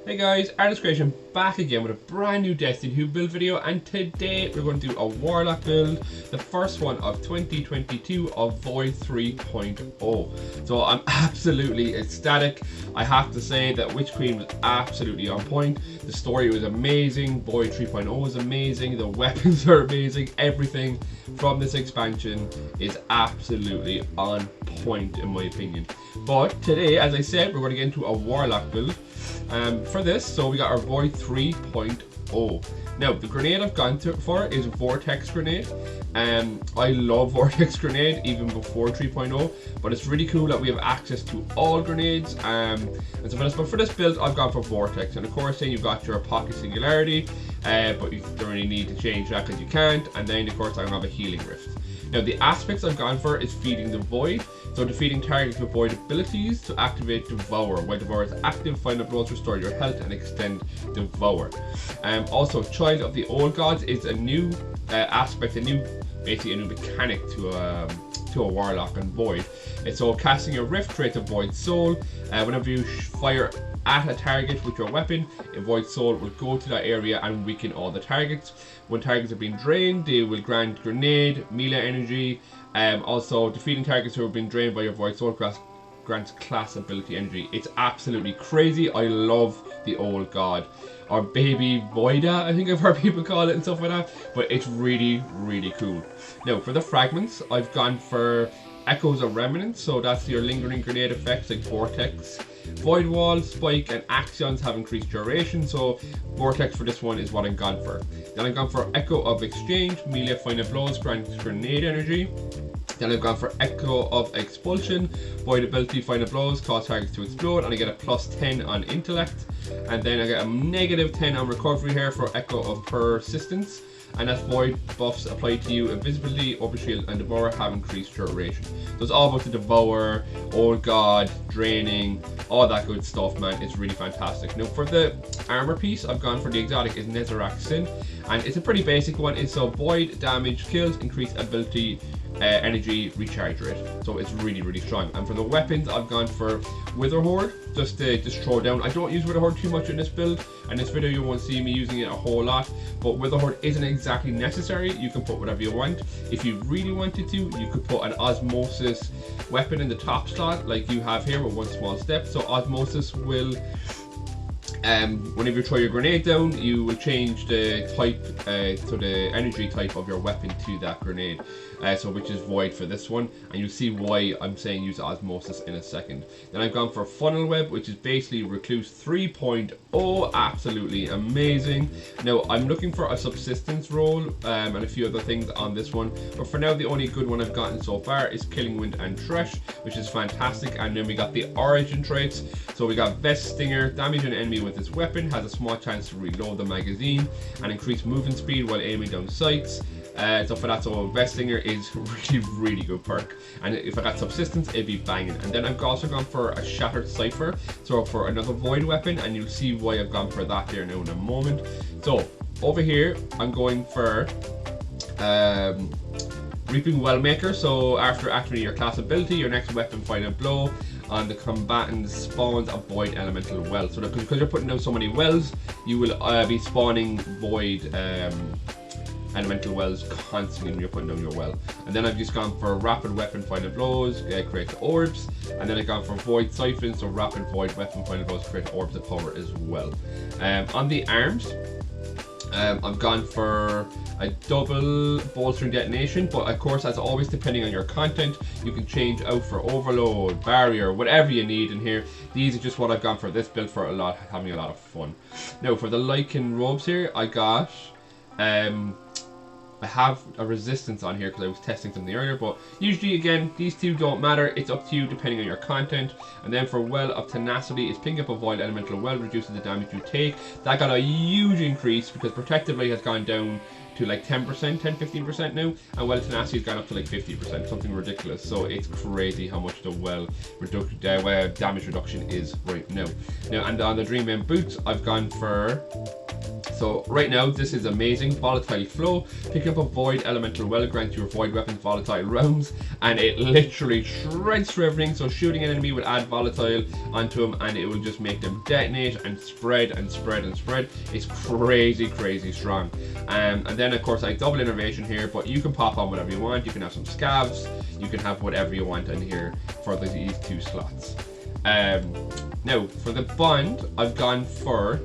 Hey guys, Artist Creation back again with a brand new Destiny 2 build video, and today we're going to do a Warlock build, the first one of 2022 of Void 3.0. So I'm absolutely ecstatic. I have to say that Witch Queen was absolutely on point. The story was amazing, Void 3.0 was amazing, the weapons are amazing, everything from this expansion is absolutely on point in my opinion. But today, as I said, we're going to get into a Warlock build. For this, so we got our Void 3.0. Now, the grenade I've gone for is Vortex Grenade. I love Vortex Grenade even before 3.0, but it's really cool that we have access to all grenades. But for this build, I've gone for Vortex, and of course, then you've got your Pocket Singularity, but you don't really need to change that because you can't. And then, of course, I have a Healing Rift. Now, the aspects I've gone for is Feeding the Void. So defeating targets with Void abilities to activate Devour. While Devour is active, final blows restore your health and extend Devour. Also, Child of the Old Gods is a new aspect, basically a new mechanic to a Warlock and Void. So casting a Rift creates a Void Soul. Whenever you fire at a target with your weapon, a Void Soul will go to that area and weaken all the targets. When targets are being drained, they will grant grenade, melee energy. Also, defeating targets who have been drained by your Void Soul grants class ability energy. It's absolutely crazy. I love the Old God, or Baby Voida, I think I've heard people call it and stuff like that. But it's really, really cool. Now, for the fragments, I've gone for Echoes of Remnants. So that's your lingering grenade effects like Vortex. Void Wall, Spike, and Axions have increased duration, so Vortex for this one is what I've gone for. Then I've gone for Echo of Exchange, melee final blows, grants grenade energy. Then I've gone for Echo of Expulsion, Void ability, final blows, cause targets to explode, and I get a +10 on intellect. And then I get a -10 on recovery here for Echo of Persistence. And that's Void buffs applied to you. Invisibility, Overshield, and Devour have increased duration. So it's all about the Devour, Old God, Draining, all that good stuff, man. It's really fantastic. Now for the armor piece, I've gone for the exotic is Netherrack Sin, and it's a pretty basic one. It's a Void damage kills, increased ability, energy, recharge rate. So it's really, really strong. And for the weapons, I've gone for Wither Horde, just to throw down. I don't use Wither Horde too much in this build, and this video you won't see me using it a whole lot, but Wither Horde isn't exactly necessary. You can put whatever you want. If you really wanted to, you could put an Osmosis weapon in the top slot like you have here with one small step. So Osmosis will, whenever you throw your grenade down, you will change the type, so the energy type of your weapon to that grenade, so which is Void for this one, and you'll see why I'm saying use Osmosis in a second. Then I've gone for Funnel Web, which is basically Recluse 3.0, absolutely amazing. Now I'm looking for a subsistence role and a few other things on this one, but for now the only good one I've gotten so far is Killing Wind and Thresh, which is fantastic. And then we got the origin traits, so we got Vest Stinger, damage an enemy with this weapon, has a small chance to reload the magazine and increase movement speed while aiming down sights. So for that, so Vest Stinger is really, really good perk, and if I got Subsistence, it'd be banging. And then I've also gone for a Shattered Cipher, so for another Void weapon, and you'll see why I've gone for that there now in a moment. So over here, I'm going for Reaping Wellmaker. So after activating your class ability, your next weapon final blow on the combatant spawns a Void Elemental Well. So because you're putting down so many wells, you will be spawning Void Elemental Wells constantly when you're putting down your well. And then I've just gone for Rapid Weapon Final Blows, create orbs, and then I've gone for Void Siphon, so Rapid Void Weapon Final Blows, create orbs of power as well. On the arms, I've gone for a double bolstering detonation, but of course, as always, depending on your content, you can change out for overload, barrier, whatever you need in here. These are just what I've gone for this build for having a lot of fun. Now for the Lycan robes here, I got I have a resistance on here because I was testing something earlier, but usually again these two don't matter. It's up to you depending on your content. And then for Well of Tenacity, is picking up a Void Elemental Well, reduces the damage you take. That got a huge increase because Protectively has gone down to like 10%, 10-15% now, and Well Tenacity has gone up to like 50%, something ridiculous. So it's crazy how much the damage reduction is right now. And on the Dreamman boots, I've gone for So right now this is amazing. Volatile flow, pick up a void elemental well, grants your void weapons volatile rounds, and it literally shreds through everything. So shooting an enemy will add volatile onto them and it will just make them detonate and spread and spread and spread. It's crazy strong. And then of course I double innovation here, but you can pop on whatever you want. You can have some scavs, you can have whatever you want in here for these 2 slots. Now for the bond, I've gone for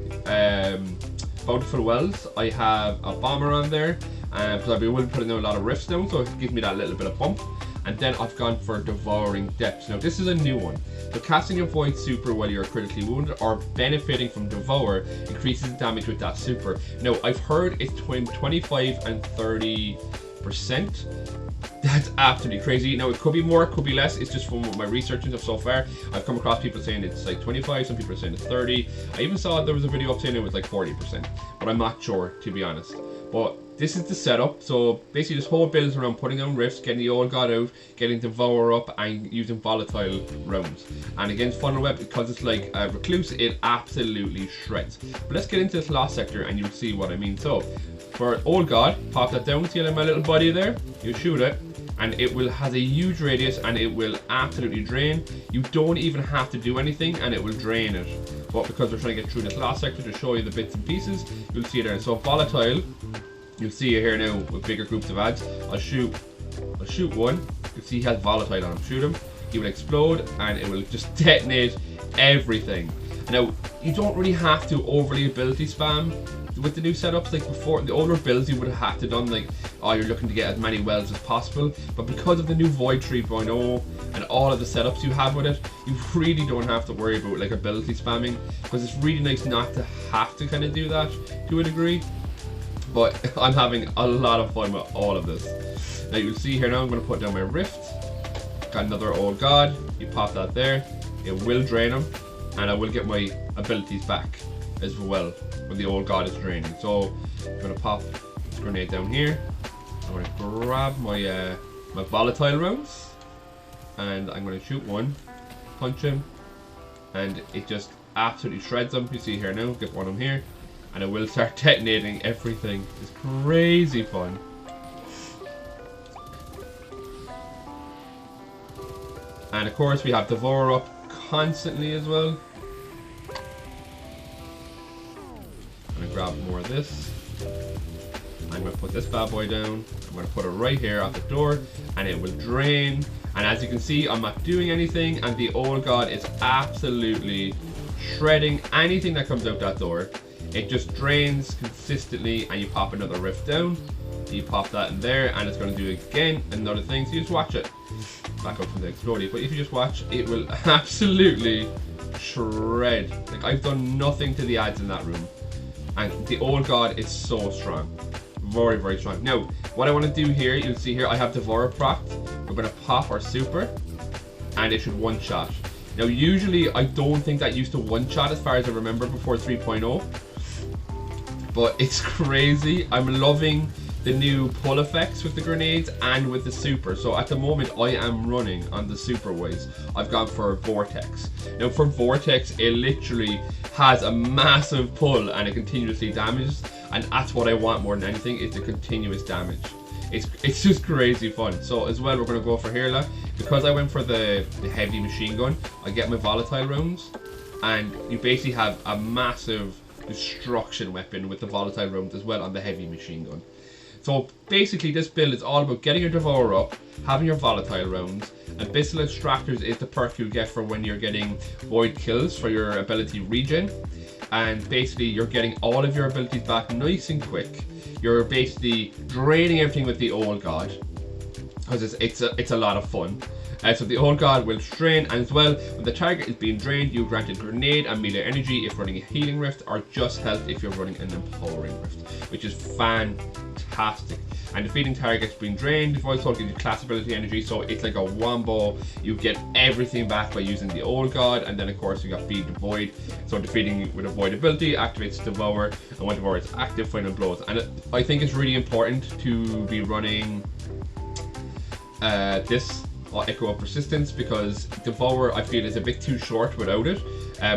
Bountiful Wells. I have a bomber on there because I've been putting out a lot of rifts now, so it gives me that little bit of bump. And then I've gone for Devouring Depths. Now this is a new one. So casting a void super while you're critically wounded or benefiting from Devour increases damage with that super. Now I've heard it's between 25 and 30%. That's absolutely crazy. Now it could be more, it could be less. It's just from my research and stuff so far. I've come across people saying it's like 25, some people are saying it's 30. I even saw there was a video up saying it was like 40%, but I'm not sure, to be honest. But this is the setup. So basically this whole build is around putting on rifts, getting the old god out, getting Devour up, and using volatile rounds. And against Funnel Web, because it's like a recluse, it absolutely shreds. But let's get into this last sector and you'll see what I mean. So for old god, pop that down, see my little body there? You shoot it, and it will has a huge radius and it will absolutely drain. You don't even have to do anything and it will drain it. But because we're trying to get through this last sector to show you the bits and pieces, you'll see it there. So volatile, you'll see it here now with bigger groups of ads. I'll shoot one. You see he has volatile on him. Shoot him, he will explode and it will just detonate everything. Now you don't really have to overly ability spam with the new setups. Like before, the older builds you would have had to done like, oh, you're looking to get as many wells as possible. But because of the new Void 3.0 and all of the setups you have with it, you really don't have to worry about like ability spamming, because it's really nice not to have to kind of do that to a degree. But I'm having a lot of fun with all of this. Now you'll see here now I'm going to put down my rift. Got another old god. You pop that there. It will drain him, and I will get my abilities back as well when the old god is draining. So I'm going to pop this grenade down here. I'm going to grab my my volatile rounds, and I'm going to shoot one, punch him, and it just absolutely shreds him. You see here now, get one of them here, and it will start detonating everything. It's crazy fun. And of course we have Devour up constantly as well. I'm going to grab more of this. I'm going to put this bad boy down. I'm going to put it right here at the door, and it will drain. And as you can see, I'm not doing anything, and the old god is absolutely shredding anything that comes out that door. It just drains consistently, and you pop another rift down. You pop that in there, and it's going to do again another thing. So you just watch it. Back up from the exploding, but if you just watch, it will absolutely shred. Like, I've done nothing to the ads in that room, and the old god is so strong, very, very strong. Now, what I want to do here, you'll see here, I have Devour procced. We're going to pop our super, and it should one shot. Now, usually, I don't think that used to one shot as far as I remember before 3.0, but it's crazy. I'm loving the new pull effects with the grenades and with the super. So at the moment I am running on the super wise. I've gone for Vortex. Now for Vortex, it literally has a massive pull and it continuously damages, and that's what I want more than anything, is the continuous damage. It's just crazy fun. So as well, we're going to go for here, because I went for the heavy machine gun, I get my volatile rounds, and you basically have a massive destruction weapon with the volatile rounds as well on the heavy machine gun. So basically this build is all about getting your Devour up, having your volatile rounds, and Abyssal Extractors is the perk you get for when you're getting void kills for your ability regen. And basically you're getting all of your abilities back nice and quick. You're basically draining everything with the old god, because it's a lot of fun. So the old god will drain, and as well, when the target is being drained, you grant a grenade and melee energy if running a healing rift, or just health if you're running an empowering rift, which is fantastic. And defeating targets being drained, Void Soul gives you class ability energy, so it's like a wombo. You get everything back by using the old god, and then of course you got Feed the Void. So defeating with a void ability activates Devour, and when Devour is active, final blows. And I think it's really important to be running this Echo of Persistence, because Devour I feel is a bit too short without it.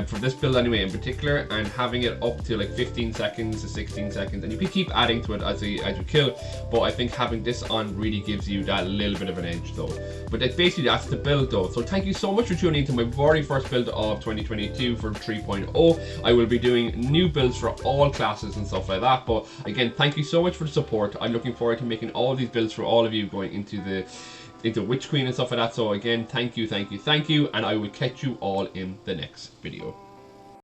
for this build anyway in particular, and having it up to like 15 seconds to 16 seconds, and you can keep adding to it as you kill, but I think having this on really gives you that little bit of an edge though. But basically that's the build though. So thank you so much for tuning into my very first build of 2022 for 3.0. I will be doing new builds for all classes and stuff like that, but again, thank you so much for the support. I'm looking forward to making all these builds for all of you going into Witch Queen and stuff like that. So again, thank you, and I will catch you all in the next video.